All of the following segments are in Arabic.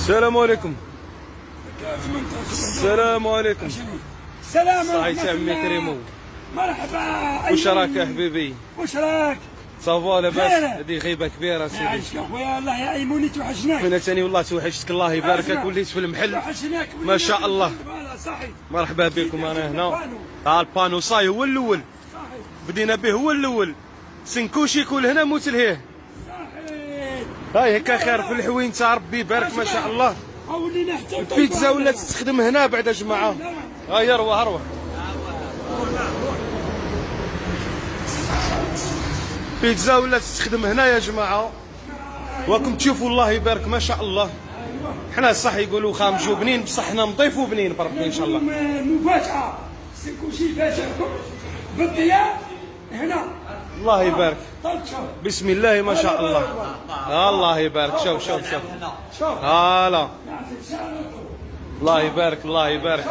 السلام عليكم. السلام عليكم. السلام صحيت ورحمة عمي الله. كريمو. مرحبا. واش راك يا حبيبي؟ واش راك؟ صافا لاباس؟ خير. هذه غيبه كبيره سيدي. يعيشك اخويا، الله يعيموني توحشناك. انا ثاني والله توحشتك، الله يباركك، وليت في المحل توحشناك ما شاء الله. صحيح. مرحبا بكم. انا هنا البانو. البانو صاي هو الاول، صحيح بدينا به هو الاول. سنكوشي كل هنا موت لهيه. صحيح. هاي هكا خير في الحوين تاع ربي يبارك ما شاء الله. ولينا حتى البيتزا ولا تستخدم هنا بعد يا جماعه. هاي اروح اروح. بيتزا ولا تستخدم هنا يا جماعه، وراكم تشوفوا الله يبارك ما شاء الله. حنا صح يقولوا خامجوا بنين، بصح حنا نضيفوا بنين بربي ان شاء الله. مفاجأة سنكوشي باشركم بالضياء هنا. الله يبارك. طلب شوف. بسم الله ما شاء الله. الله يبارك. شوف شوف شوف. شوف. هلا. الله يبارك الله يبارك.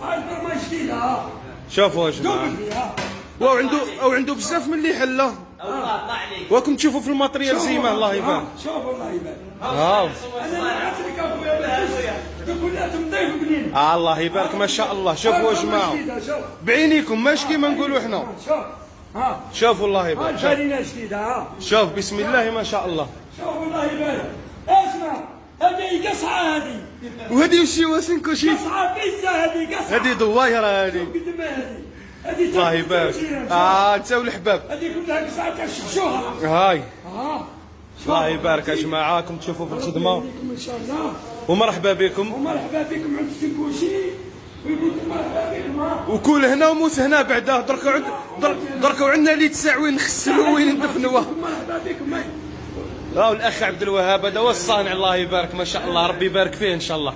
هاي البرمة جديدة. شوفوا يا جماعه. وعنده بزاف من اللي حله. وراكم تشوفوا في الماتريال زيما الله يبارك. شوف الله يبارك. ها انا نعطيك اخويا تقول لا تنضيف بنين. الله يبارك ما شاء الله. شوفوا يا جماعه بعينيكم ماشي كيما نقولوا حنا. شوف ها شوفوا الله يبارك. شوف. الفرينة جديدة ها. شوف بسم الله ما شاء الله. شوف الله يبارك. اسمع هذه قصعة هذه. وهذه وشي وسنكوشي؟ قصعة بيتزا هذه قصعة. هذه دوايره هذه. قد ما هذه الله يبارك. انت والحباب. هذه كلها قصعة تاع الشخشوها. هاي ها الله يبارك يا جماعه، راكم تشوفوا في الخدمه ان شاء الله. ومرحبا بكم. ومرحبا بكم عند السنكوشي، ويقول لكم مرحبا بكم ها. وكل هنا وموت هنا بعدا. دركا عندنا اللي تسع وين نغسلوا وين ندفنوه. مرحبا بكم راهو الاخ عبد الوهاب هذا هو الصانع الله يبارك ما شاء الله، ربي يبارك فيه ان شاء الله.